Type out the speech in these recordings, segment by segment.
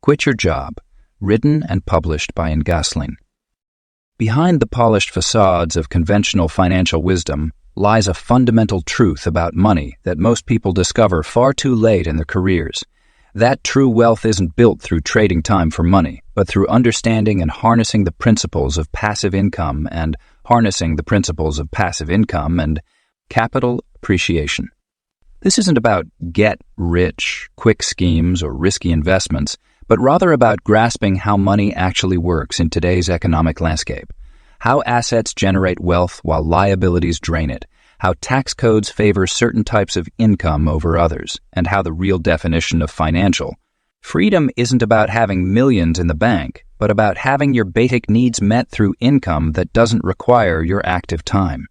Quit Your Job, written and published by Ngasline. Behind the polished facades of conventional financial wisdom lies a fundamental truth about money that most people discover far too late in their careers. That true wealth isn't built through trading time for money, but through understanding and harnessing the principles of passive income and capital appreciation. This isn't about get-rich, quick schemes or risky investments, but rather about grasping how money actually works in today's economic landscape, how assets generate wealth while liabilities drain it, how tax codes favor certain types of income over others, and how the real definition of financial freedom isn't about having millions in the bank, but about having your basic needs met through income that doesn't require your active time.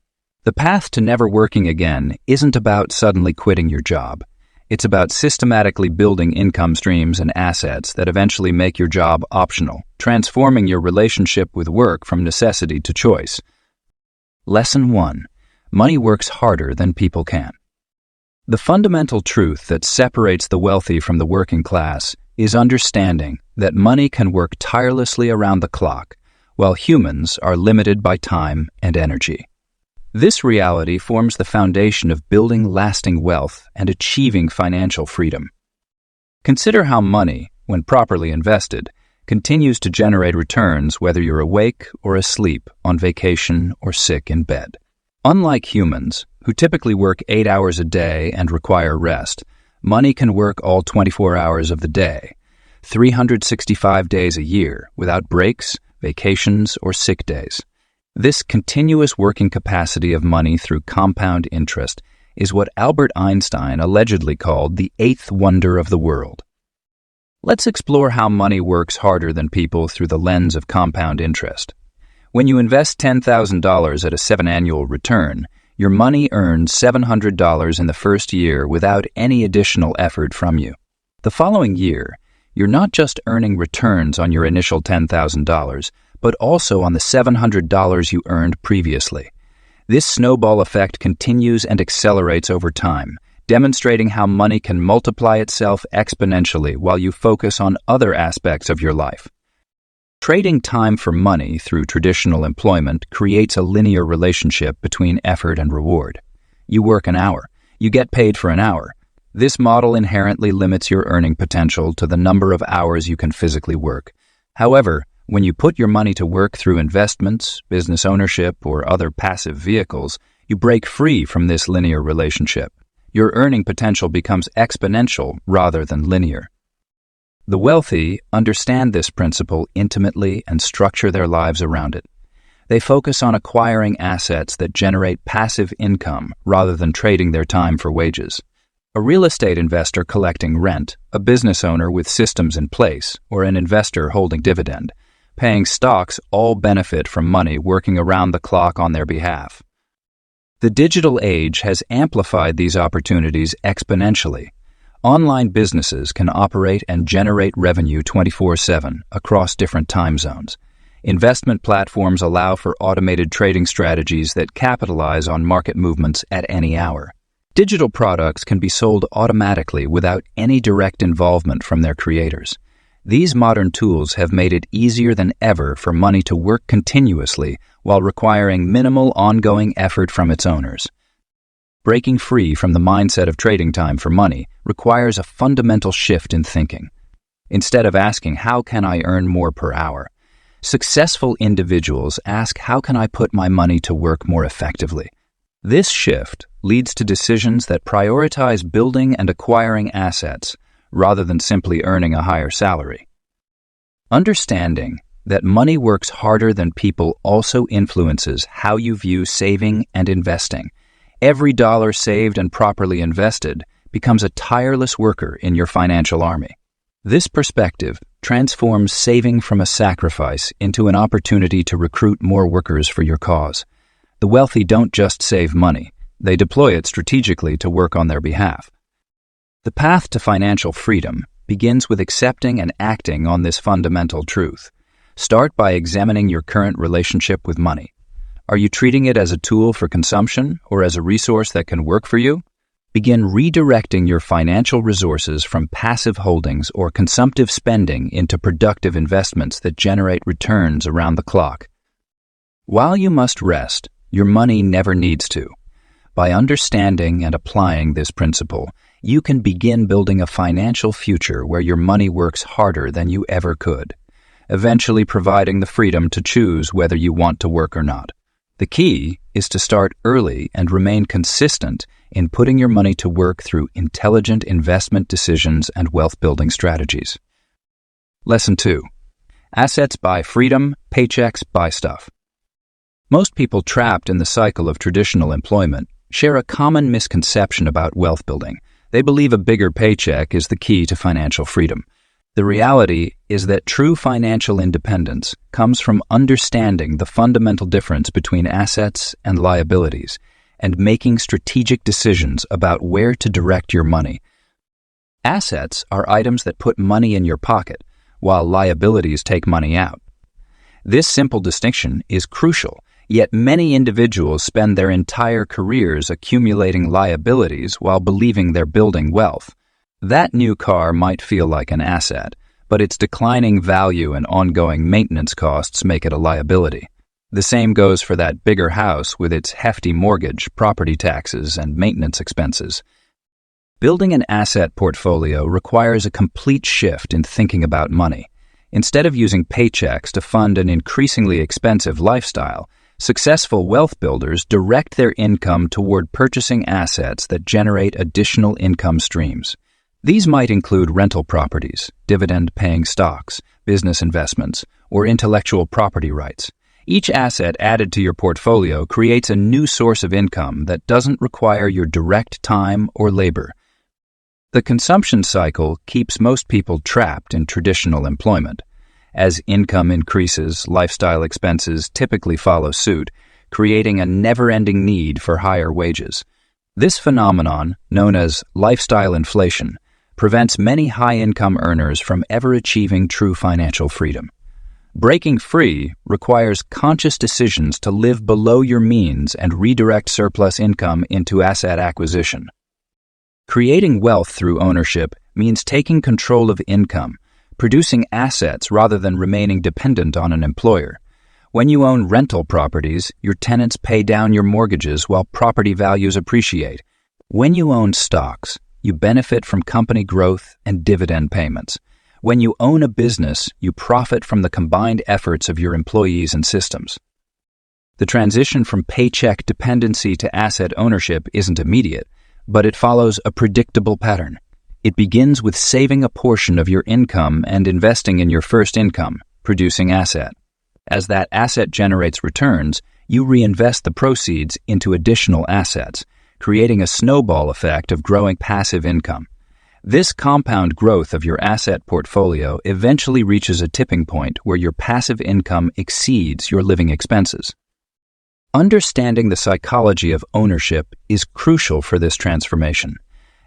The path to never working again isn't about suddenly quitting your job. It's about systematically building income streams and assets that eventually make your job optional, transforming your relationship with work from necessity to choice. Lesson 1. Money works harder than people can. The fundamental truth that separates the wealthy from the working class is understanding that money can work tirelessly around the clock, while humans are limited by time and energy. This reality forms the foundation of building lasting wealth and achieving financial freedom. Consider how money, when properly invested, continues to generate returns whether you're awake or asleep, on vacation or sick in bed. Unlike humans, who typically work 8 hours a day and require rest, money can work all 24 hours of the day, 365 days a year, without breaks, vacations, or sick days. This continuous working capacity of money through compound interest is what Albert Einstein allegedly called the eighth wonder of the world. Let's explore how money works harder than people through the lens of compound interest. When you invest $10,000 at a 7 annual return, your money earns $700 in the first year without any additional effort from you. The following year, you're not just earning returns on your initial $10,000, but also on the $700 you earned previously. This snowball effect continues and accelerates over time, demonstrating how money can multiply itself exponentially while you focus on other aspects of your life. Trading time for money through traditional employment creates a linear relationship between effort and reward. You work an hour, you get paid for an hour. This model inherently limits your earning potential to the number of hours you can physically work. However, when you put your money to work through investments, business ownership, or other passive vehicles, you break free from this linear relationship. Your earning potential becomes exponential rather than linear. The wealthy understand this principle intimately and structure their lives around it. They focus on acquiring assets that generate passive income rather than trading their time for wages. A real estate investor collecting rent, a business owner with systems in place, or an investor holding dividend, paying stocks all benefit from money working around the clock on their behalf. The digital age has amplified these opportunities exponentially. Online businesses can operate and generate revenue 24/7 across different time zones. Investment platforms allow for automated trading strategies that capitalize on market movements at any hour. Digital products can be sold automatically without any direct involvement from their creators. These modern tools have made it easier than ever for money to work continuously while requiring minimal ongoing effort from its owners. Breaking free from the mindset of trading time for money requires a fundamental shift in thinking. Instead of asking, "How can I earn more per hour?" successful individuals ask, "How can I put my money to work more effectively?" This shift leads to decisions that prioritize building and acquiring assets rather than simply earning a higher salary. Understanding that money works harder than people also influences how you view saving and investing. Every dollar saved and properly invested becomes a tireless worker in your financial army. This perspective transforms saving from a sacrifice into an opportunity to recruit more workers for your cause. The wealthy don't just save money, they deploy it strategically to work on their behalf. The path to financial freedom begins with accepting and acting on this fundamental truth. Start by examining your current relationship with money. Are you treating it as a tool for consumption or as a resource that can work for you? Begin redirecting your financial resources from passive holdings or consumptive spending into productive investments that generate returns around the clock. While you must rest, your money never needs to. By understanding and applying this principle, you can begin building a financial future where your money works harder than you ever could, eventually providing the freedom to choose whether you want to work or not. The key is to start early and remain consistent in putting your money to work through intelligent investment decisions and wealth-building strategies. Lesson 2. Assets buy freedom, paychecks buy stuff. Most people trapped in the cycle of traditional employment share a common misconception about wealth building. They believe a bigger paycheck is the key to financial freedom. The reality is that true financial independence comes from understanding the fundamental difference between assets and liabilities and making strategic decisions about where to direct your money. Assets are items that put money in your pocket, while liabilities take money out. This simple distinction is crucial, yet many individuals spend their entire careers accumulating liabilities while believing they're building wealth. That new car might feel like an asset, but its declining value and ongoing maintenance costs make it a liability. The same goes for that bigger house with its hefty mortgage, property taxes, and maintenance expenses. Building an asset portfolio requires a complete shift in thinking about money. Instead of using paychecks to fund an increasingly expensive lifestyle, successful wealth builders direct their income toward purchasing assets that generate additional income streams. These might include rental properties, dividend-paying stocks, business investments, or intellectual property rights. Each asset added to your portfolio creates a new source of income that doesn't require your direct time or labor. The consumption cycle keeps most people trapped in traditional employment. As income increases, lifestyle expenses typically follow suit, creating a never-ending need for higher wages. This phenomenon, known as lifestyle inflation, prevents many high-income earners from ever achieving true financial freedom. Breaking free requires conscious decisions to live below your means and redirect surplus income into asset acquisition. Creating wealth through ownership means taking control of income, producing assets rather than remaining dependent on an employer. When you own rental properties, your tenants pay down your mortgages while property values appreciate. When you own stocks, you benefit from company growth and dividend payments. When you own a business, you profit from the combined efforts of your employees and systems. The transition from paycheck dependency to asset ownership isn't immediate, but it follows a predictable pattern. It begins with saving a portion of your income and investing in your first income, producing asset. As that asset generates returns, you reinvest the proceeds into additional assets, creating a snowball effect of growing passive income. This compound growth of your asset portfolio eventually reaches a tipping point where your passive income exceeds your living expenses. Understanding the psychology of ownership is crucial for this transformation.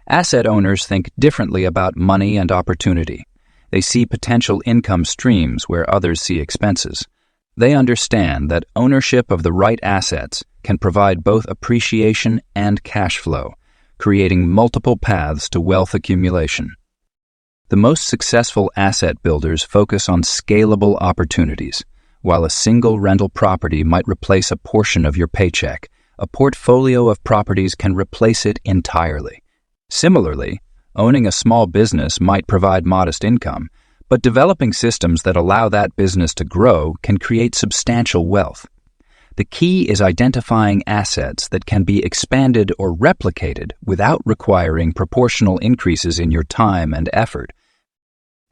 Asset owners think differently about money and opportunity. They see potential income streams where others see expenses. They understand that ownership of the right assets can provide both appreciation and cash flow, creating multiple paths to wealth accumulation. The most successful asset builders focus on scalable opportunities. While a single rental property might replace a portion of your paycheck, a portfolio of properties can replace it entirely. Similarly, owning a small business might provide modest income, but developing systems that allow that business to grow can create substantial wealth. The key is identifying assets that can be expanded or replicated without requiring proportional increases in your time and effort.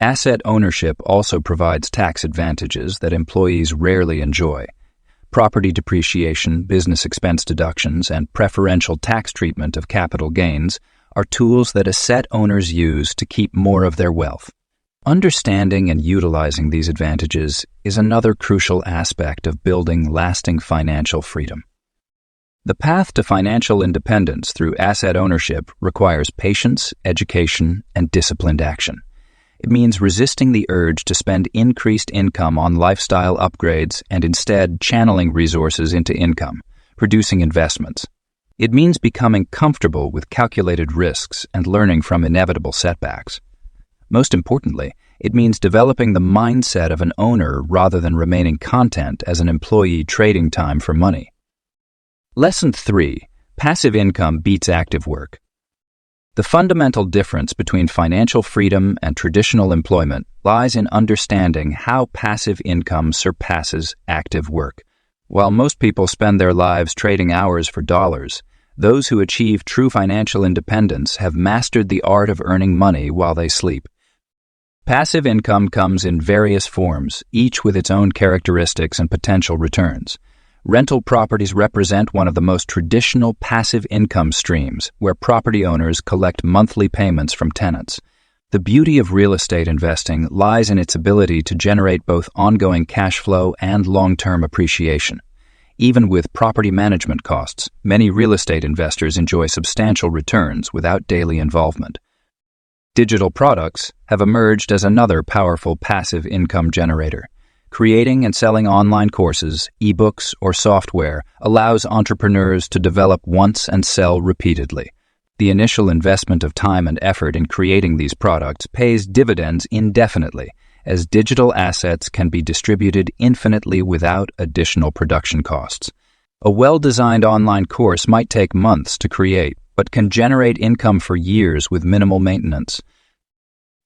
Asset ownership also provides tax advantages that employees rarely enjoy. Property depreciation, business expense deductions, and preferential tax treatment of capital gains are tools that asset owners use to keep more of their wealth. Understanding and utilizing these advantages is another crucial aspect of building lasting financial freedom. The path to financial independence through asset ownership requires patience, education, and disciplined action. It means resisting the urge to spend increased income on lifestyle upgrades and instead channeling resources into income, producing investments. It means becoming comfortable with calculated risks and learning from inevitable setbacks. Most importantly, it means developing the mindset of an owner rather than remaining content as an employee trading time for money. Lesson 3. Passive income beats active work. The fundamental difference between financial freedom and traditional employment lies in understanding how passive income surpasses active work. While most people spend their lives trading hours for dollars, those who achieve true financial independence have mastered the art of earning money while they sleep. Passive income comes in various forms, each with its own characteristics and potential returns. Rental properties represent one of the most traditional passive income streams, where property owners collect monthly payments from tenants. The beauty of real estate investing lies in its ability to generate both ongoing cash flow and long-term appreciation. Even with property management costs, many real estate investors enjoy substantial returns without daily involvement. Digital products have emerged as another powerful passive income generator. Creating and selling online courses, ebooks, or software allows entrepreneurs to develop once and sell repeatedly. The initial investment of time and effort in creating these products pays dividends indefinitely, as digital assets can be distributed infinitely without additional production costs. A well-designed online course might take months to create, but can generate income for years with minimal maintenance.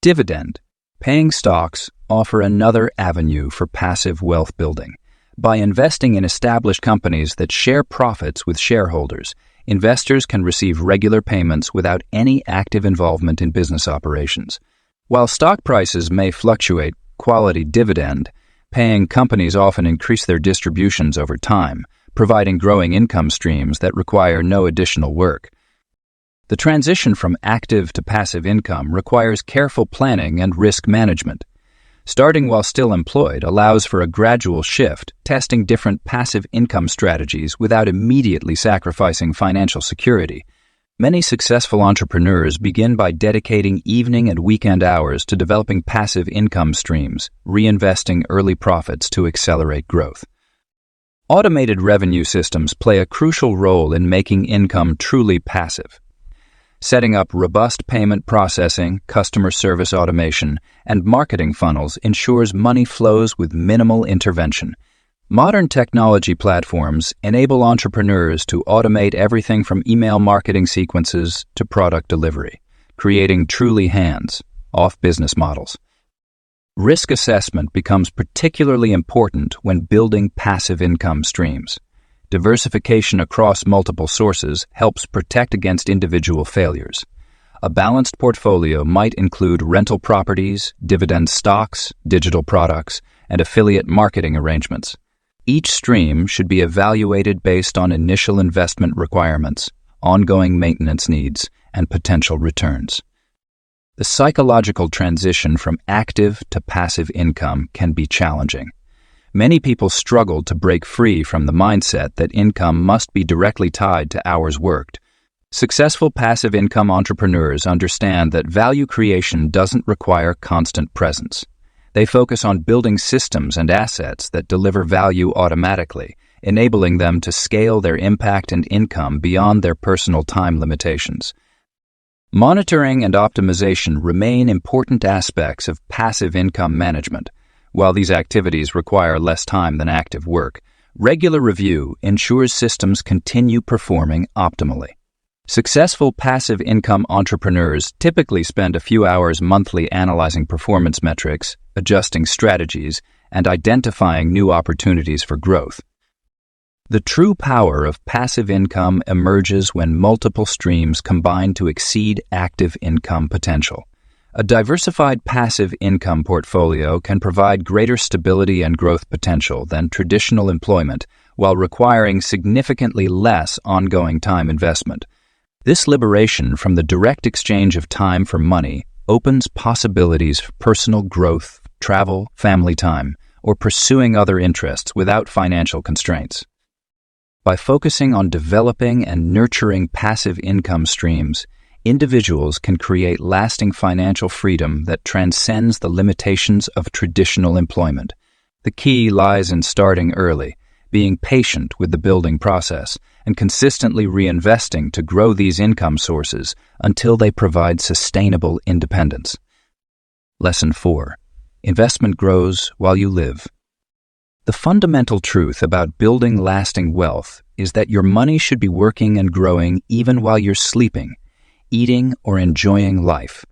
Dividend. Paying stocks offer another avenue for passive wealth building. By investing in established companies that share profits with shareholders, investors can receive regular payments without any active involvement in business operations. While stock prices may fluctuate, quality dividend paying companies often increase their distributions over time, providing growing income streams that require no additional work. The transition from active to passive income requires careful planning and risk management. Starting while still employed allows for a gradual shift, testing different passive income strategies without immediately sacrificing financial security. Many successful entrepreneurs begin by dedicating evening and weekend hours to developing passive income streams, reinvesting early profits to accelerate growth. Automated revenue systems play a crucial role in making income truly passive. Setting up robust payment processing, customer service automation, and marketing funnels ensures money flows with minimal intervention. Modern technology platforms enable entrepreneurs to automate everything from email marketing sequences to product delivery, creating truly hands-off business models. Risk assessment becomes particularly important when building passive income streams. Diversification across multiple sources helps protect against individual failures. A balanced portfolio might include rental properties, dividend stocks, digital products, and affiliate marketing arrangements. Each stream should be evaluated based on initial investment requirements, ongoing maintenance needs, and potential returns. The psychological transition from active to passive income can be challenging. Many people struggle to break free from the mindset that income must be directly tied to hours worked. Successful passive income entrepreneurs understand that value creation doesn't require constant presence. They focus on building systems and assets that deliver value automatically, enabling them to scale their impact and income beyond their personal time limitations. Monitoring and optimization remain important aspects of passive income management. While these activities require less time than active work, regular review ensures systems continue performing optimally. Successful passive income entrepreneurs typically spend a few hours monthly analyzing performance metrics, adjusting strategies, and identifying new opportunities for growth. The true power of passive income emerges when multiple streams combine to exceed active income potential. A diversified passive income portfolio can provide greater stability and growth potential than traditional employment while requiring significantly less ongoing time investment. This liberation from the direct exchange of time for money opens possibilities for personal growth, travel, family time, or pursuing other interests without financial constraints. By focusing on developing and nurturing passive income streams, individuals can create lasting financial freedom that transcends the limitations of traditional employment. The key lies in starting early, being patient with the building process, and consistently reinvesting to grow these income sources until they provide sustainable independence. Lesson 4. Investment grows while you live. The fundamental truth about building lasting wealth is that your money should be working and growing even while you're sleeping, eating, or enjoying life.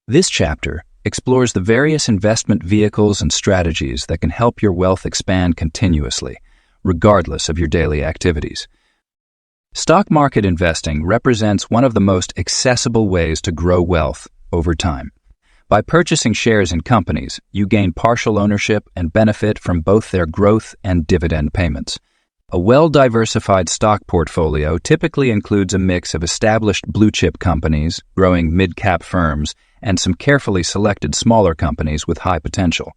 This chapter explores the various investment vehicles and strategies that can help your wealth expand continuously, regardless of your daily activities. Stock market investing represents one of the most accessible ways to grow wealth over time. By purchasing shares in companies, you gain partial ownership and benefit from both their growth and dividend payments. A well-diversified stock portfolio typically includes a mix of established blue-chip companies, growing mid-cap firms, and some carefully selected smaller companies with high potential.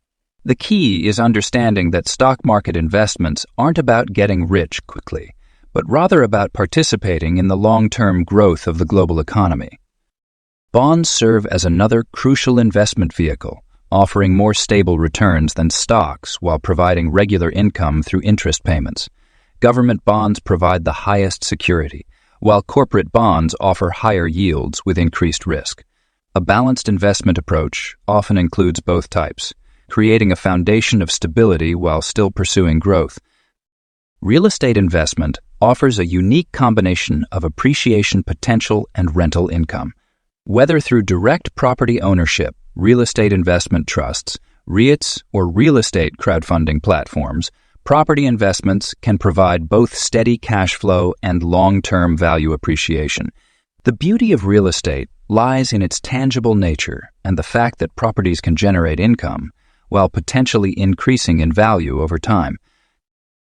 The key is understanding that stock market investments aren't about getting rich quickly, but rather about participating in the long-term growth of the global economy. Bonds serve as another crucial investment vehicle, offering more stable returns than stocks while providing regular income through interest payments. Government bonds provide the highest security, while corporate bonds offer higher yields with increased risk. A balanced investment approach often includes both types, creating a foundation of stability while still pursuing growth. Real estate investment offers a unique combination of appreciation potential and rental income. Whether through direct property ownership, real estate investment trusts, REITs, or real estate crowdfunding platforms, property investments can provide both steady cash flow and long-term value appreciation. The beauty of real estate lies in its tangible nature and the fact that properties can generate income while potentially increasing in value over time.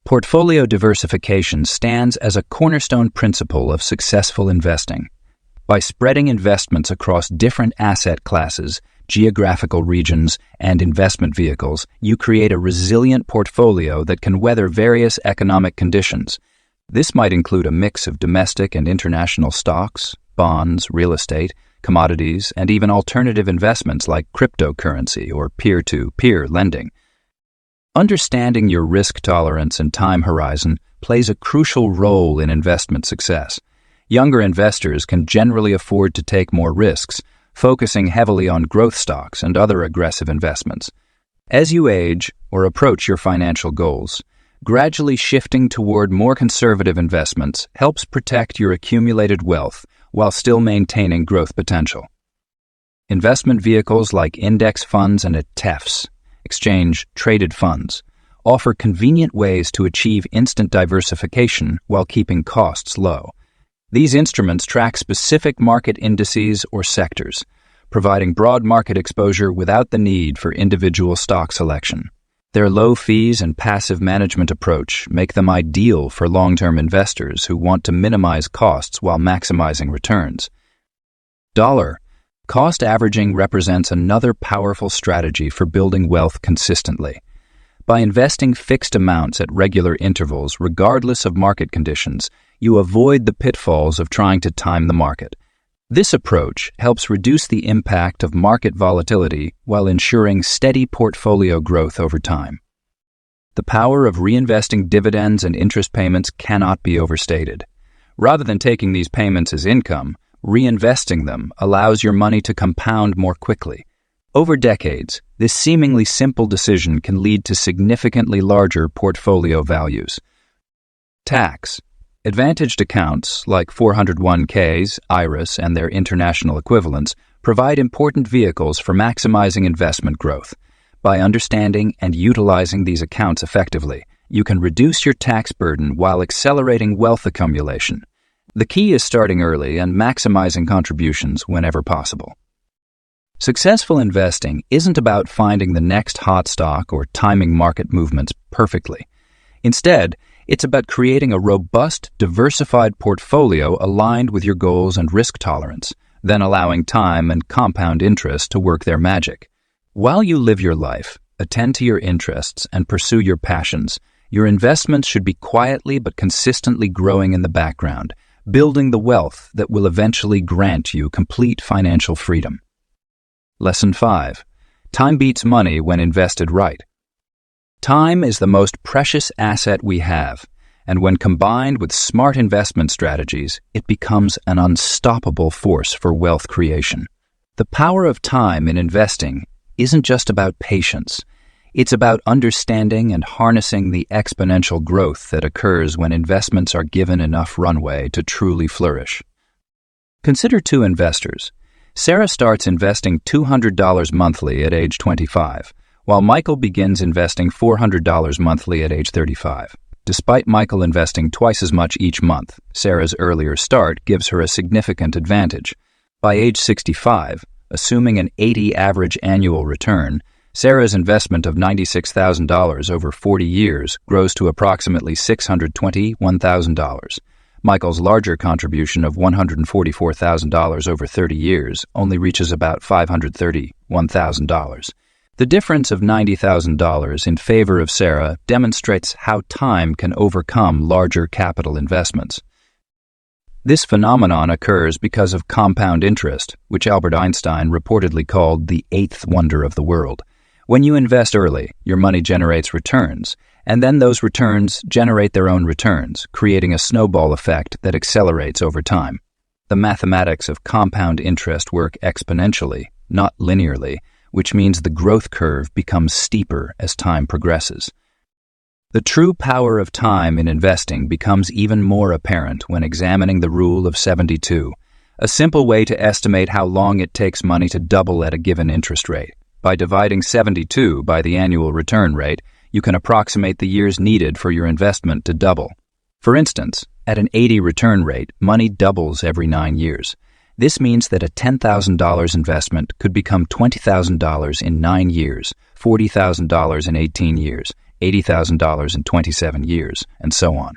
Portfolio diversification stands as a cornerstone principle of successful investing. By spreading investments across different asset classes, geographical regions, and investment vehicles, you create a resilient portfolio that can weather various economic conditions. This might include a mix of domestic and international stocks, bonds, real estate, commodities, and even alternative investments like cryptocurrency or peer-to-peer lending. Understanding your risk tolerance and time horizon plays a crucial role in investment success. Younger investors can generally afford to take more risks, focusing heavily on growth stocks and other aggressive investments. As you age or approach your financial goals, gradually shifting toward more conservative investments helps protect your accumulated wealth while still maintaining growth potential. Investment vehicles like index funds and ETFs, exchange-traded funds, offer convenient ways to achieve instant diversification while keeping costs low. These instruments track specific market indices or sectors, providing broad market exposure without the need for individual stock selection. Their low fees and passive management approach make them ideal for long-term investors who want to minimize costs while maximizing returns. Cost averaging represents another powerful strategy for building wealth consistently. By investing fixed amounts at regular intervals regardless of market conditions, you avoid the pitfalls of trying to time the market. This approach helps reduce the impact of market volatility while ensuring steady portfolio growth over time. The power of reinvesting dividends and interest payments cannot be overstated. Rather than taking these payments as income, reinvesting them allows your money to compound more quickly. Over decades, this seemingly simple decision can lead to significantly larger portfolio values. Tax. Advantaged accounts like 401ks, IRAs, and their international equivalents provide important vehicles for maximizing investment growth. By understanding and utilizing these accounts effectively, you can reduce your tax burden while accelerating wealth accumulation. The key is starting early and maximizing contributions whenever possible. Successful investing isn't about finding the next hot stock or timing market movements perfectly. Instead, it's about creating a robust, diversified portfolio aligned with your goals and risk tolerance, then allowing time and compound interest to work their magic. While you live your life, attend to your interests, and pursue your passions, your investments should be quietly but consistently growing in the background, building the wealth that will eventually grant you complete financial freedom. Lesson 5. Time beats money when invested right. Time is the most precious asset we have, and when combined with smart investment strategies, it becomes an unstoppable force for wealth creation. The power of time in investing isn't just about patience. It's about understanding and harnessing the exponential growth that occurs when investments are given enough runway to truly flourish. Consider two investors. Sarah starts investing $200 monthly at age 25, while Michael begins investing $400 monthly at age 35. Despite Michael investing twice as much each month, Sarah's earlier start gives her a significant advantage. By age 65, assuming an 80 average annual return, Sarah's investment of $96,000 over 40 years grows to approximately $621,000. Michael's larger contribution of $144,000 over 30 years only reaches about $531,000. The difference of $90,000 in favor of Sarah demonstrates how time can overcome larger capital investments. This phenomenon occurs because of compound interest, which Albert Einstein reportedly called the eighth wonder of the world. When you invest early, your money generates returns, and then those returns generate their own returns, creating a snowball effect that accelerates over time. The mathematics of compound interest work exponentially, not linearly, which means the growth curve becomes steeper as time progresses. The true power of time in investing becomes even more apparent when examining the rule of 72, a simple way to estimate how long it takes money to double at a given interest rate. By dividing 72 by the annual return rate, you can approximate the years needed for your investment to double. For instance, at an 80 return rate, money doubles every 9 years. This means that a $10,000 investment could become $20,000 in 9 years, $40,000 in 18 years, $80,000 in 27 years, and so on.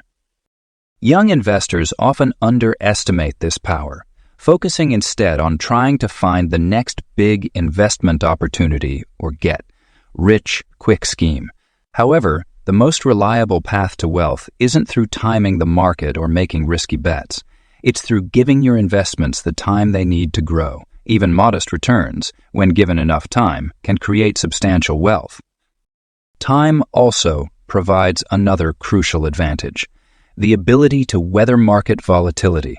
Young investors often underestimate this power, focusing instead on trying to find the next big investment opportunity or get rich, quick scheme. However, the most reliable path to wealth isn't through timing the market or making risky bets. It's through giving your investments the time they need to grow. Even modest returns, when given enough time, can create substantial wealth. Time also provides another crucial advantage: the ability to weather market volatility.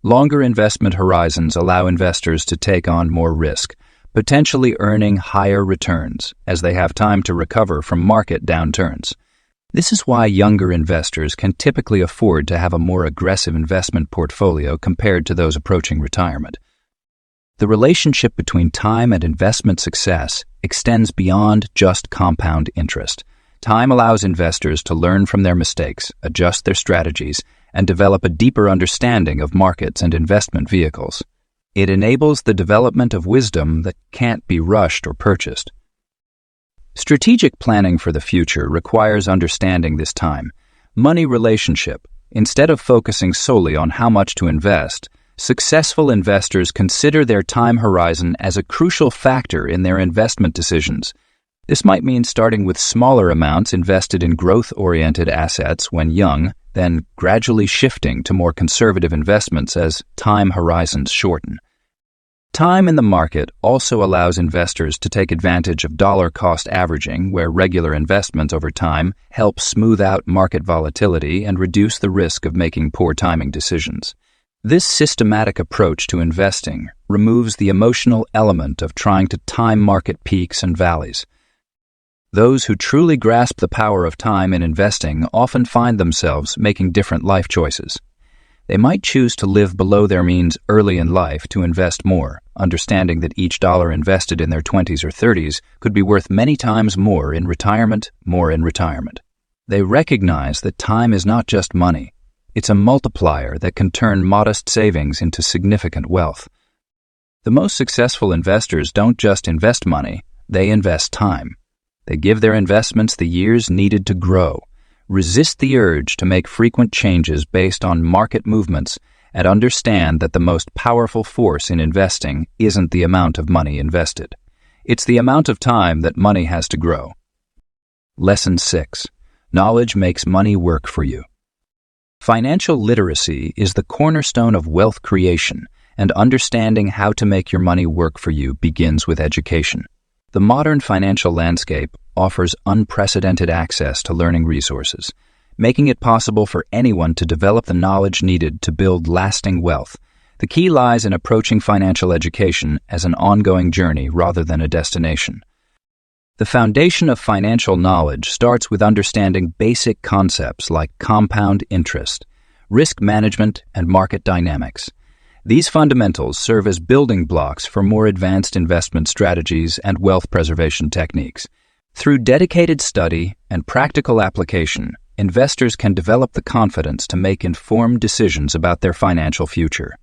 Longer investment horizons allow investors to take on more risk, potentially earning higher returns as they have time to recover from market downturns. This is why younger investors can typically afford to have a more aggressive investment portfolio compared to those approaching retirement. The relationship between time and investment success extends beyond just compound interest. Time allows investors to learn from their mistakes, adjust their strategies, and develop a deeper understanding of markets and investment vehicles. It enables the development of wisdom that can't be rushed or purchased. Strategic planning for the future requires understanding this time-money relationship. Instead of focusing solely on how much to invest, successful investors consider their time horizon as a crucial factor in their investment decisions. This might mean starting with smaller amounts invested in growth-oriented assets when young, then gradually shifting to more conservative investments as time horizons shorten. Time in the market also allows investors to take advantage of dollar-cost averaging, where regular investments over time help smooth out market volatility and reduce the risk of making poor timing decisions. This systematic approach to investing removes the emotional element of trying to time market peaks and valleys. Those who truly grasp the power of time in investing often find themselves making different life choices. They might choose to live below their means early in life to invest more, understanding that each dollar invested in their 20s or 30s could be worth many times more in retirement. They recognize that time is not just money. It's a multiplier that can turn modest savings into significant wealth. The most successful investors don't just invest money, they invest time. They give their investments the years needed to grow, resist the urge to make frequent changes based on market movements, and understand that the most powerful force in investing isn't the amount of money invested. It's the amount of time that money has to grow. Lesson 6. Knowledge makes money work for you. Financial literacy is the cornerstone of wealth creation, and understanding how to make your money work for you begins with education. The modern financial landscape offers unprecedented access to learning resources, making it possible for anyone to develop the knowledge needed to build lasting wealth. The key lies in approaching financial education as an ongoing journey rather than a destination. The foundation of financial knowledge starts with understanding basic concepts like compound interest, risk management, and market dynamics. These fundamentals serve as building blocks for more advanced investment strategies and wealth preservation techniques. Through dedicated study and practical application, investors can develop the confidence to make informed decisions about their financial future.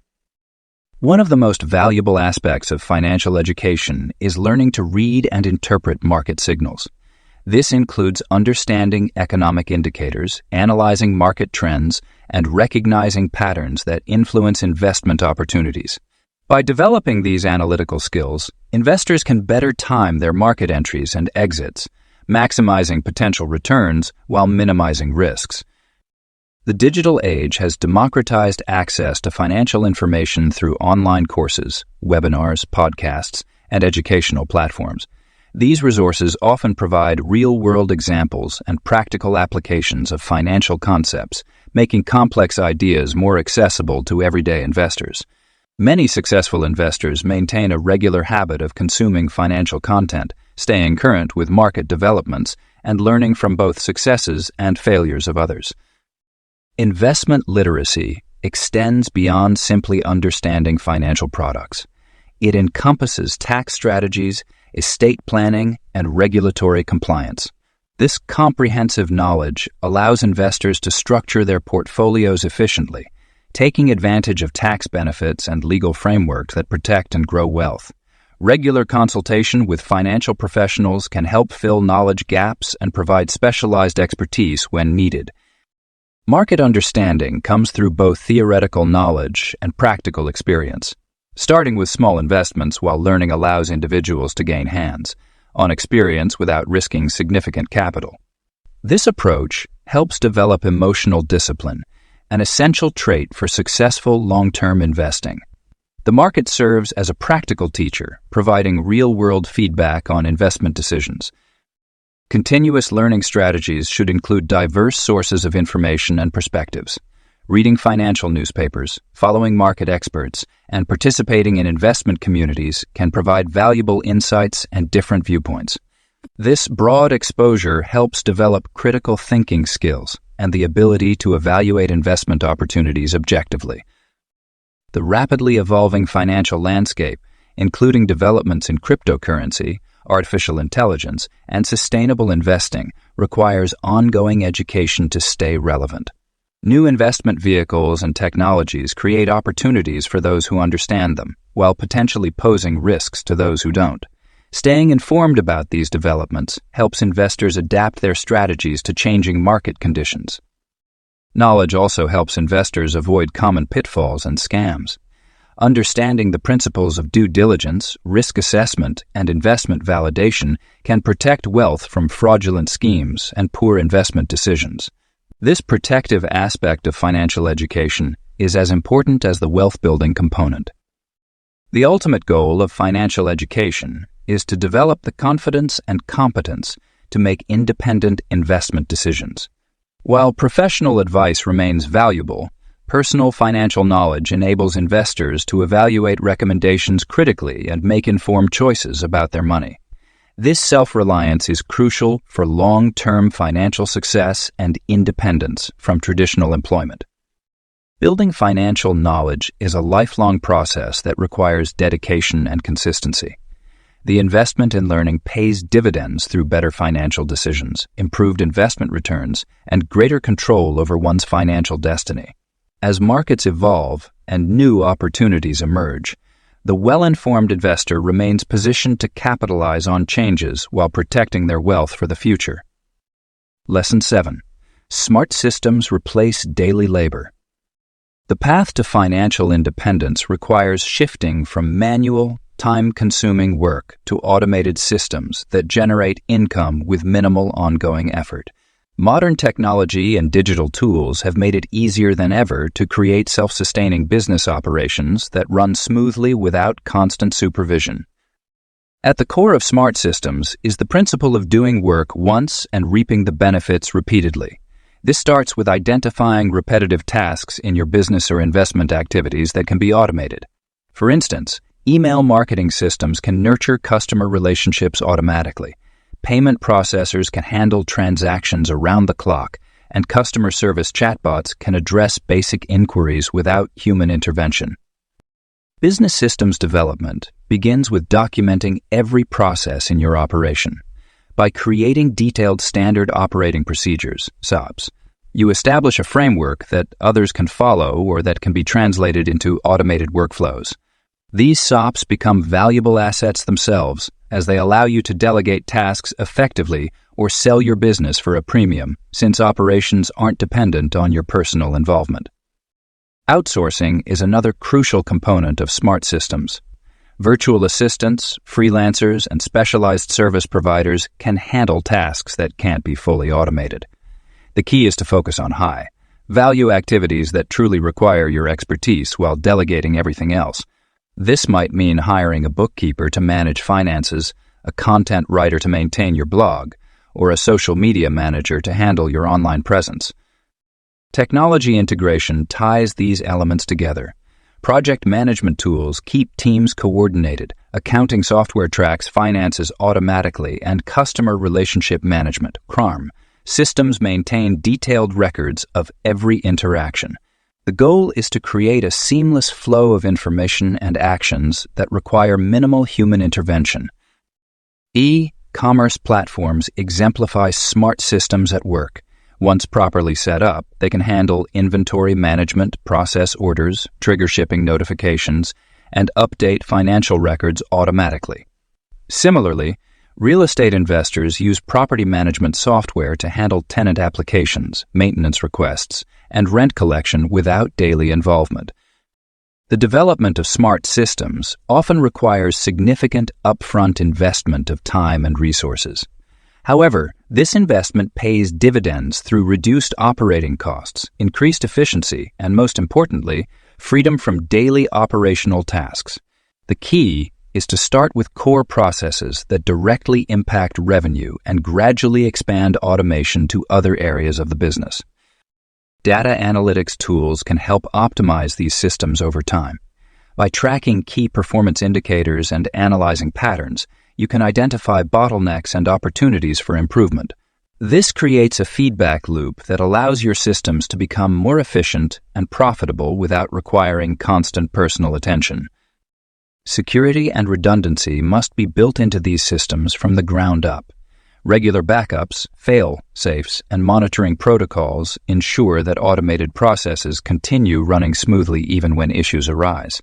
One of the most valuable aspects of financial education is learning to read and interpret market signals. This includes understanding economic indicators, analyzing market trends, and recognizing patterns that influence investment opportunities. By developing these analytical skills, investors can better time their market entries and exits, maximizing potential returns while minimizing risks. The digital age has democratized access to financial information through online courses, webinars, podcasts, and educational platforms. These resources often provide real-world examples and practical applications of financial concepts, making complex ideas more accessible to everyday investors. Many successful investors maintain a regular habit of consuming financial content, staying current with market developments, and learning from both successes and failures of others. Investment literacy extends beyond simply understanding financial products. It encompasses tax strategies, estate planning, and regulatory compliance. This comprehensive knowledge allows investors to structure their portfolios efficiently, taking advantage of tax benefits and legal frameworks that protect and grow wealth. Regular consultation with financial professionals can help fill knowledge gaps and provide specialized expertise when needed. Market understanding comes through both theoretical knowledge and practical experience. Starting with small investments while learning allows individuals to gain hands-on experience without risking significant capital. This approach helps develop emotional discipline, an essential trait for successful long-term investing. The market serves as a practical teacher, providing real-world feedback on investment decisions. Continuous learning strategies should include diverse sources of information and perspectives. Reading financial newspapers, following market experts, and participating in investment communities can provide valuable insights and different viewpoints. This broad exposure helps develop critical thinking skills and the ability to evaluate investment opportunities objectively. The rapidly evolving financial landscape, including developments in cryptocurrency, artificial intelligence, and sustainable investing, requires ongoing education to stay relevant. New investment vehicles and technologies create opportunities for those who understand them, while potentially posing risks to those who don't. Staying informed about these developments helps investors adapt their strategies to changing market conditions. Knowledge also helps investors avoid common pitfalls and scams. Understanding the principles of due diligence, risk assessment, and investment validation can protect wealth from fraudulent schemes and poor investment decisions. This protective aspect of financial education is as important as the wealth-building component. The ultimate goal of financial education is to develop the confidence and competence to make independent investment decisions. While professional advice remains valuable, personal financial knowledge enables investors to evaluate recommendations critically and make informed choices about their money. This self-reliance is crucial for long-term financial success and independence from traditional employment. Building financial knowledge is a lifelong process that requires dedication and consistency. The investment in learning pays dividends through better financial decisions, improved investment returns, and greater control over one's financial destiny. As markets evolve and new opportunities emerge, the well-informed investor remains positioned to capitalize on changes while protecting their wealth for the future. Lesson 7. Smart systems replace daily labor. The path to financial independence requires shifting from manual, time-consuming work to automated systems that generate income with minimal ongoing effort. Modern technology and digital tools have made it easier than ever to create self-sustaining business operations that run smoothly without constant supervision. At the core of smart systems is the principle of doing work once and reaping the benefits repeatedly. This starts with identifying repetitive tasks in your business or investment activities that can be automated. For instance, email marketing systems can nurture customer relationships automatically. Payment processors can handle transactions around the clock, and customer service chatbots can address basic inquiries without human intervention. Business systems development begins with documenting every process in your operation. By creating detailed standard operating procedures, SOPs, you establish a framework that others can follow or that can be translated into automated workflows. These SOPs become valuable assets themselves as they allow you to delegate tasks effectively or sell your business for a premium, since operations aren't dependent on your personal involvement. Outsourcing is another crucial component of smart systems. Virtual assistants, freelancers, and specialized service providers can handle tasks that can't be fully automated. The key is to focus on high-value activities that truly require your expertise while delegating everything else. This might mean hiring a bookkeeper to manage finances, a content writer to maintain your blog, or a social media manager to handle your online presence. Technology integration ties these elements together. Project management tools keep teams coordinated, accounting software tracks finances automatically, and customer relationship management, CRM, systems maintain detailed records of every interaction. The goal is to create a seamless flow of information and actions that require minimal human intervention. E-commerce platforms exemplify smart systems at work. Once properly set up, they can handle inventory management, process orders, trigger shipping notifications, and update financial records automatically. Similarly, real estate investors use property management software to handle tenant applications, maintenance requests, and rent collection without daily involvement. The development of smart systems often requires significant upfront investment of time and resources. However, this investment pays dividends through reduced operating costs, increased efficiency, and most importantly, freedom from daily operational tasks. The key is to start with core processes that directly impact revenue and gradually expand automation to other areas of the business. Data analytics tools can help optimize these systems over time. By tracking key performance indicators and analyzing patterns, you can identify bottlenecks and opportunities for improvement. This creates a feedback loop that allows your systems to become more efficient and profitable without requiring constant personal attention. Security and redundancy must be built into these systems from the ground up. Regular backups, fail-safes, and monitoring protocols ensure that automated processes continue running smoothly even when issues arise.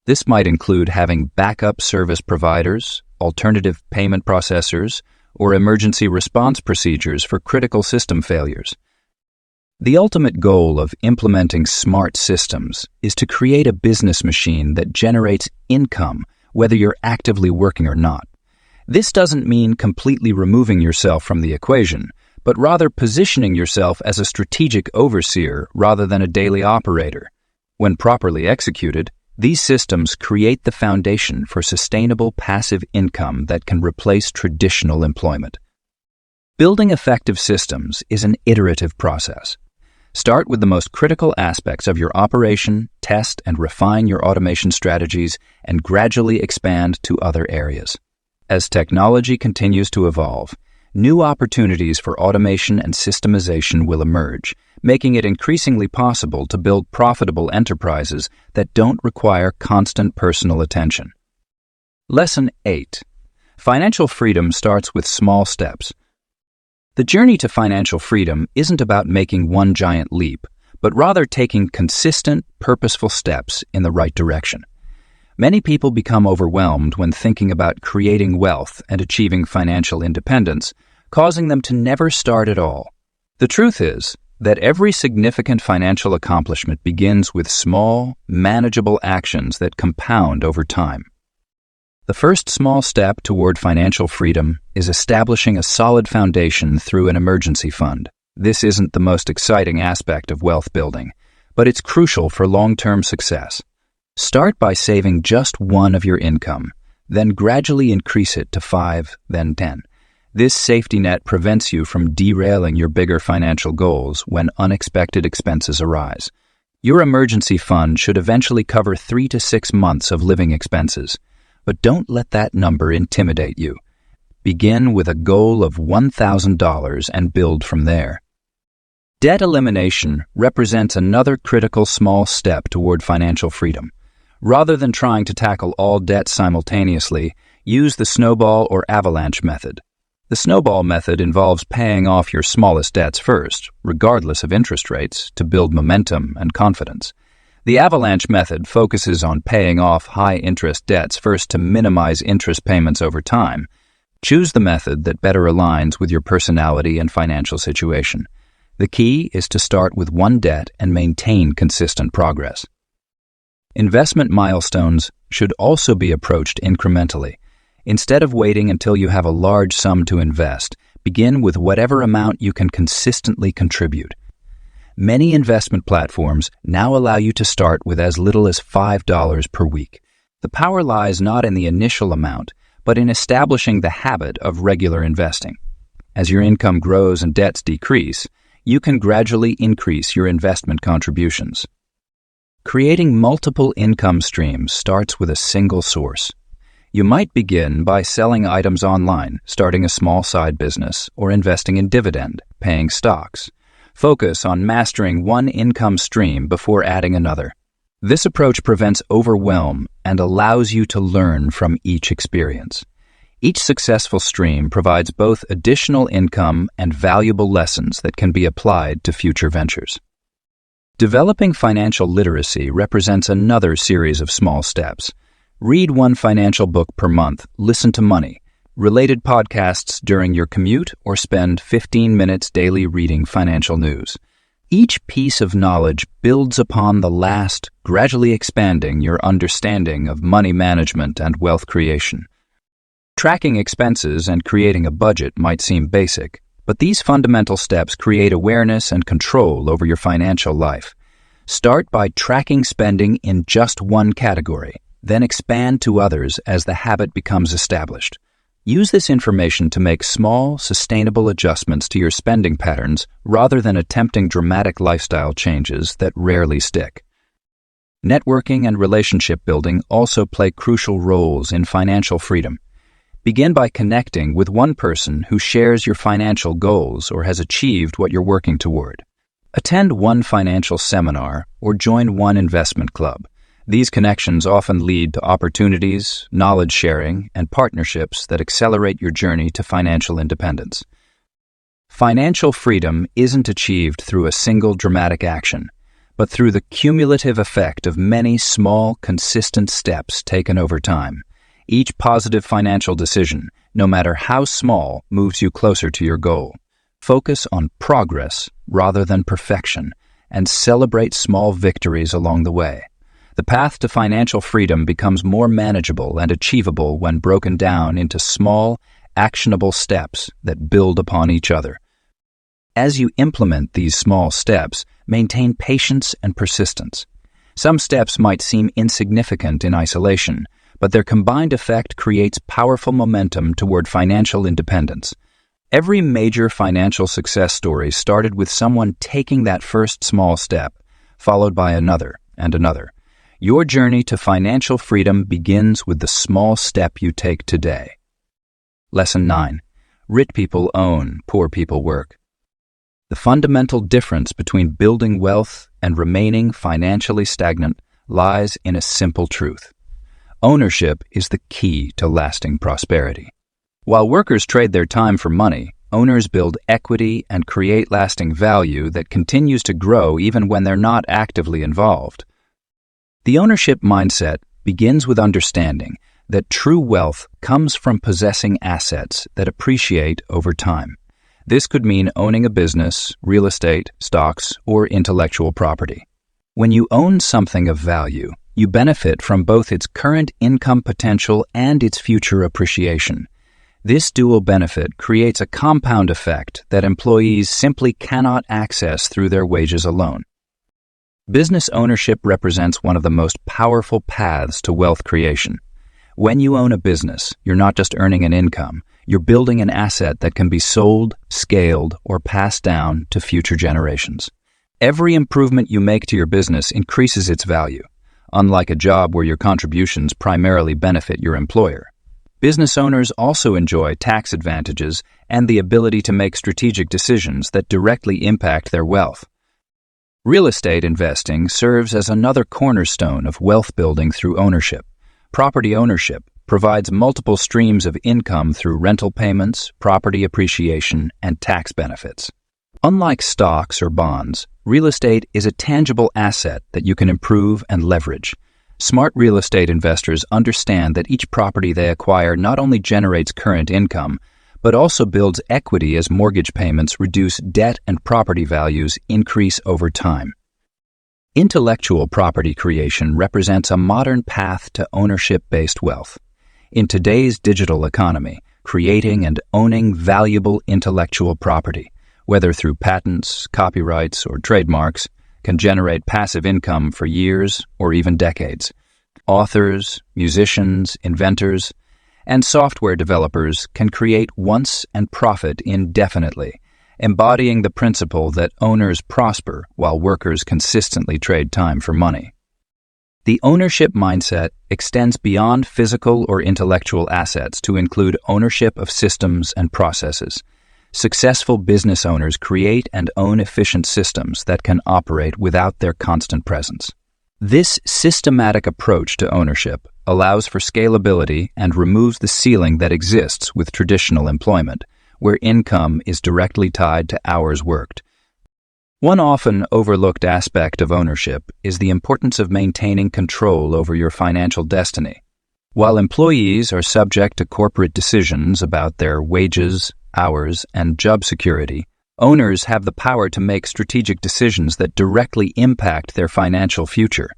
This might include having backup service providers, alternative payment processors, or emergency response procedures for critical system failures. The ultimate goal of implementing smart systems is to create a business machine that generates income whether you're actively working or not. This doesn't mean completely removing yourself from the equation, but rather positioning yourself as a strategic overseer rather than a daily operator. When properly executed, these systems create the foundation for sustainable passive income that can replace traditional employment. Building effective systems is an iterative process. Start with the most critical aspects of your operation, test and refine your automation strategies, and gradually expand to other areas. As technology continues to evolve, new opportunities for automation and systemization will emerge, making it increasingly possible to build profitable enterprises that don't require constant personal attention. Lesson 8. Financial freedom starts with small steps. The journey to financial freedom isn't about making one giant leap, but rather taking consistent, purposeful steps in the right direction. Many people become overwhelmed when thinking about creating wealth and achieving financial independence, causing them to never start at all. The truth is that every significant financial accomplishment begins with small, manageable actions that compound over time. The first small step toward financial freedom is establishing a solid foundation through an emergency fund. This isn't the most exciting aspect of wealth building, but it's crucial for long-term success. Start by saving just one of your income, then gradually increase it to 5, then 10. This safety net prevents you from derailing your bigger financial goals when unexpected expenses arise. Your emergency fund should eventually cover 3 to 6 months of living expenses, but don't let that number intimidate you. Begin with a goal of $1,000 and build from there. Debt elimination represents another critical small step toward financial freedom. Rather than trying to tackle all debts simultaneously, use the snowball or avalanche method. The snowball method involves paying off your smallest debts first, regardless of interest rates, to build momentum and confidence. The avalanche method focuses on paying off high-interest debts first to minimize interest payments over time. Choose the method that better aligns with your personality and financial situation. The key is to start with one debt and maintain consistent progress. Investment milestones should also be approached incrementally. Instead of waiting until you have a large sum to invest, begin with whatever amount you can consistently contribute. Many investment platforms now allow you to start with as little as $5 per week. The power lies not in the initial amount, but in establishing the habit of regular investing. As your income grows and debts decrease, you can gradually increase your investment contributions. Creating multiple income streams starts with a single source. You might begin by selling items online, starting a small side business, or investing in dividend-paying stocks. Focus on mastering one income stream before adding another. This approach prevents overwhelm and allows you to learn from each experience. Each successful stream provides both additional income and valuable lessons that can be applied to future ventures. Developing financial literacy represents another series of small steps. Read one financial book per month, listen to Money, related podcasts during your commute, or spend 15 minutes daily reading financial news. Each piece of knowledge builds upon the last, gradually expanding your understanding of money management and wealth creation. Tracking expenses and creating a budget might seem basic, but these fundamental steps create awareness and control over your financial life. Start by tracking spending in just one category, then expand to others as the habit becomes established. Use this information to make small, sustainable adjustments to your spending patterns rather than attempting dramatic lifestyle changes that rarely stick. Networking and relationship building also play crucial roles in financial freedom. Begin by connecting with one person who shares your financial goals or has achieved what you're working toward. Attend one financial seminar or join one investment club. These connections often lead to opportunities, knowledge sharing, and partnerships that accelerate your journey to financial independence. Financial freedom isn't achieved through a single dramatic action, but through the cumulative effect of many small, consistent steps taken over time. Each positive financial decision, no matter how small, moves you closer to your goal. Focus on progress rather than perfection, and celebrate small victories along the way. The path to financial freedom becomes more manageable and achievable when broken down into small, actionable steps that build upon each other. As you implement these small steps, maintain patience and persistence. Some steps might seem insignificant in isolation, but their combined effect creates powerful momentum toward financial independence. Every major financial success story started with someone taking that first small step, followed by another and another. Your journey to financial freedom begins with the small step you take today. Lesson 9. Rich people own, poor people work. The fundamental difference between building wealth and remaining financially stagnant lies in a simple truth. Ownership is the key to lasting prosperity. While workers trade their time for money, owners build equity and create lasting value that continues to grow even when they're not actively involved. The ownership mindset begins with understanding that true wealth comes from possessing assets that appreciate over time. This could mean owning a business, real estate, stocks, or intellectual property. When you own something of value, you benefit from both its current income potential and its future appreciation. This dual benefit creates a compound effect that employees simply cannot access through their wages alone. Business ownership represents one of the most powerful paths to wealth creation. When you own a business, you're not just earning an income, you're building an asset that can be sold, scaled, or passed down to future generations. Every improvement you make to your business increases its value, unlike a job where your contributions primarily benefit your employer. Business owners also enjoy tax advantages and the ability to make strategic decisions that directly impact their wealth. Real estate investing serves as another cornerstone of wealth building through ownership. Property ownership provides multiple streams of income through rental payments, property appreciation, and tax benefits. Unlike stocks or bonds, real estate is a tangible asset that you can improve and leverage. Smart real estate investors understand that each property they acquire not only generates current income, but also builds equity as mortgage payments reduce debt and property values increase over time. Intellectual property creation represents a modern path to ownership-based wealth. In today's digital economy, creating and owning valuable intellectual property, whether through patents, copyrights, or trademarks, can generate passive income for years or even decades. Authors, musicians, inventors, and software developers can create once and profit indefinitely, embodying the principle that owners prosper while workers consistently trade time for money. The ownership mindset extends beyond physical or intellectual assets to include ownership of systems and processes. Successful business owners create and own efficient systems that can operate without their constant presence. This systematic approach to ownership allows for scalability and removes the ceiling that exists with traditional employment, where income is directly tied to hours worked. One often overlooked aspect of ownership is the importance of maintaining control over your financial destiny. While employees are subject to corporate decisions about their wages, hours, and job security, owners have the power to make strategic decisions that directly impact their financial future.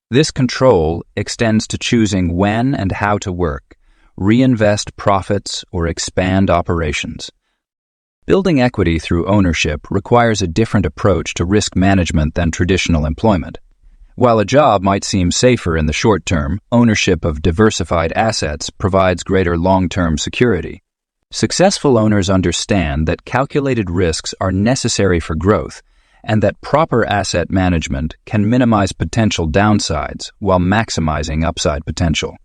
This control extends to choosing when and how to work, reinvest profits, or expand operations. Building equity through ownership requires a different approach to risk management than traditional employment. While a job might seem safer in the short term, ownership of diversified assets provides greater long-term security. Successful owners understand that calculated risks are necessary for growth and that proper asset management can minimize potential downsides while maximizing upside potential.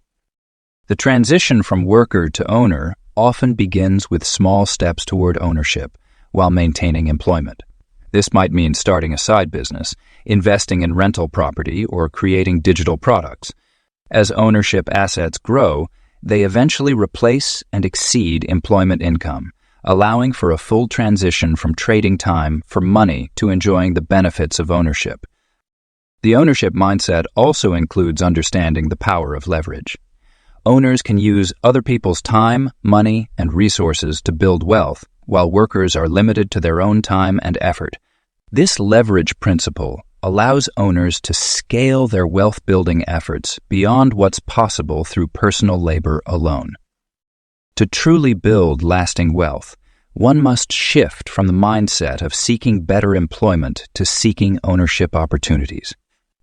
The transition from worker to owner often begins with small steps toward ownership while maintaining employment. This might mean starting a side business, investing in rental property, or creating digital products. As ownership assets grow, they eventually replace and exceed employment income, allowing for a full transition from trading time for money to enjoying the benefits of ownership. The ownership mindset also includes understanding the power of leverage. Owners can use other people's time, money, and resources to build wealth, while workers are limited to their own time and effort. This leverage principle allows owners to scale their wealth-building efforts beyond what's possible through personal labor alone. To truly build lasting wealth, one must shift from the mindset of seeking better employment to seeking ownership opportunities.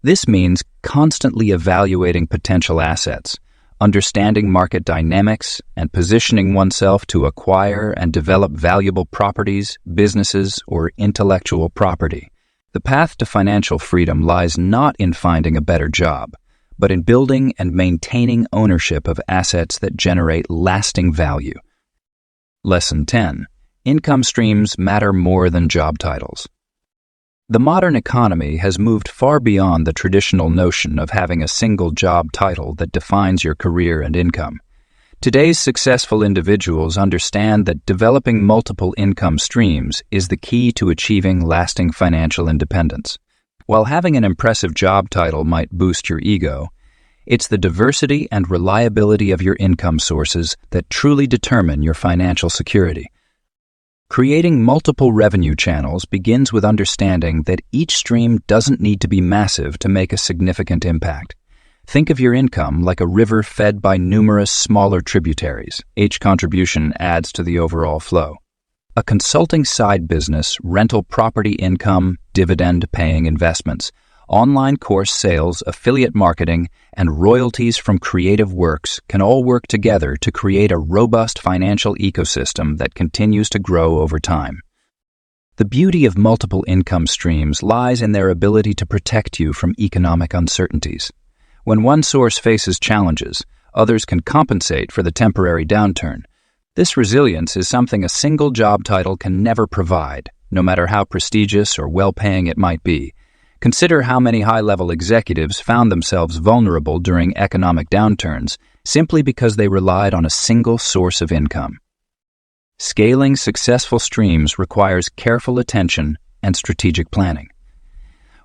This means constantly evaluating potential assets, understanding market dynamics, and positioning oneself to acquire and develop valuable properties, businesses, or intellectual property. The path to financial freedom lies not in finding a better job, but in building and maintaining ownership of assets that generate lasting value. Lesson 10. Income streams matter more than job titles. The modern economy has moved far beyond the traditional notion of having a single job title that defines your career and income. Today's successful individuals understand that developing multiple income streams is the key to achieving lasting financial independence. While having an impressive job title might boost your ego, it's the diversity and reliability of your income sources that truly determine your financial security. Creating multiple revenue channels begins with understanding that each stream doesn't need to be massive to make a significant impact. Think of your income like a river fed by numerous smaller tributaries. Each contribution adds to the overall flow. A consulting side business, rental property income, dividend-paying investments Online course sales, affiliate marketing, and royalties from creative works can all work together to create a robust financial ecosystem that continues to grow over time. The beauty of multiple income streams lies in their ability to protect you from economic uncertainties. When one source faces challenges, others can compensate for the temporary downturn. This resilience is something a single job title can never provide, no matter how prestigious or well-paying it might be. Consider how many high-level executives found themselves vulnerable during economic downturns simply because they relied on a single source of income. Scaling successful streams requires careful attention and strategic planning.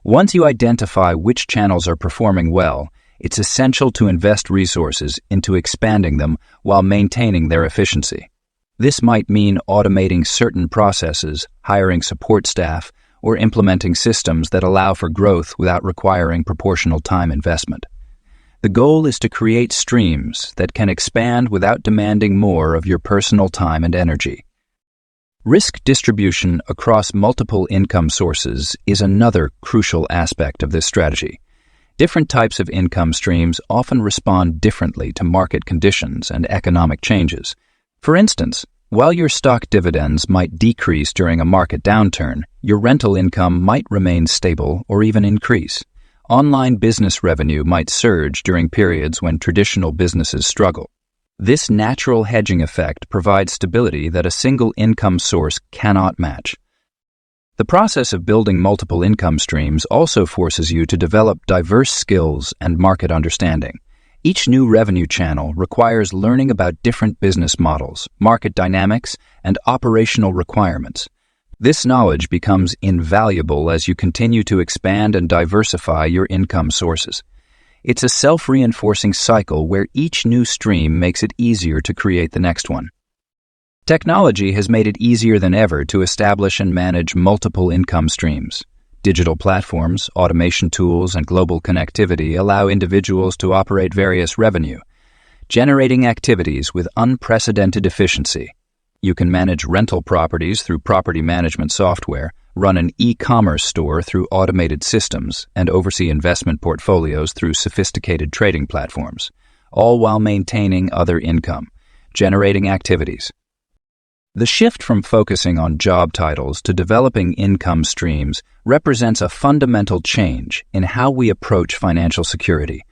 Once you identify which channels are performing well, it's essential to invest resources into expanding them while maintaining their efficiency. This might mean automating certain processes, hiring support staff, or implementing systems that allow for growth without requiring proportional time investment. The goal is to create streams that can expand without demanding more of your personal time and energy. Risk distribution across multiple income sources is another crucial aspect of this strategy. Different types of income streams often respond differently to market conditions and economic changes. For instance, while your stock dividends might decrease during a market downturn, your rental income might remain stable or even increase. Online business revenue might surge during periods when traditional businesses struggle. This natural hedging effect provides stability that a single income source cannot match. The process of building multiple income streams also forces you to develop diverse skills and market understanding. Each new revenue channel requires learning about different business models, market dynamics, and operational requirements. This knowledge becomes invaluable as you continue to expand and diversify your income sources. It's a self-reinforcing cycle where each new stream makes it easier to create the next one. Technology has made it easier than ever to establish and manage multiple income streams. Digital platforms, automation tools, and global connectivity allow individuals to operate various revenue-generating activities with unprecedented efficiency. You can manage rental properties through property management software, run an e-commerce store through automated systems, and oversee investment portfolios through sophisticated trading platforms, all while maintaining other income-generating activities. The shift from focusing on job titles to developing income streams represents a fundamental change in how we approach financial security.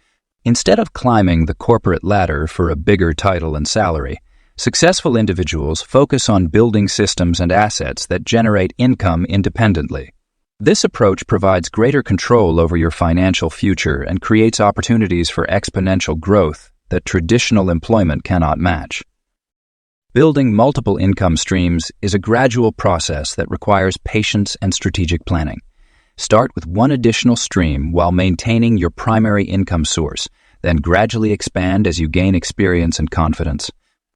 Instead of climbing the corporate ladder for a bigger title and salary, successful individuals focus on building systems and assets that generate income independently. This approach provides greater control over your financial future and creates opportunities for exponential growth that traditional employment cannot match. Building multiple income streams is a gradual process that requires patience and strategic planning. Start with one additional stream while maintaining your primary income source, then gradually expand as you gain experience and confidence.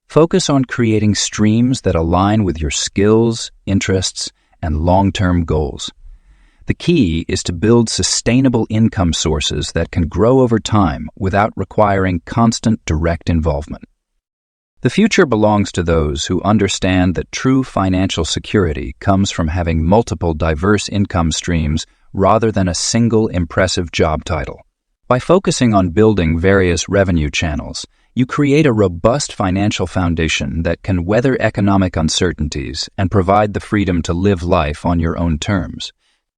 Focus on creating streams that align with your skills, interests, and long-term goals. The key is to build sustainable income sources that can grow over time without requiring constant direct involvement. The future belongs to those who understand that true financial security comes from having multiple diverse income streams rather than a single impressive job title. By focusing on building various revenue channels, you create a robust financial foundation that can weather economic uncertainties and provide the freedom to live life on your own terms.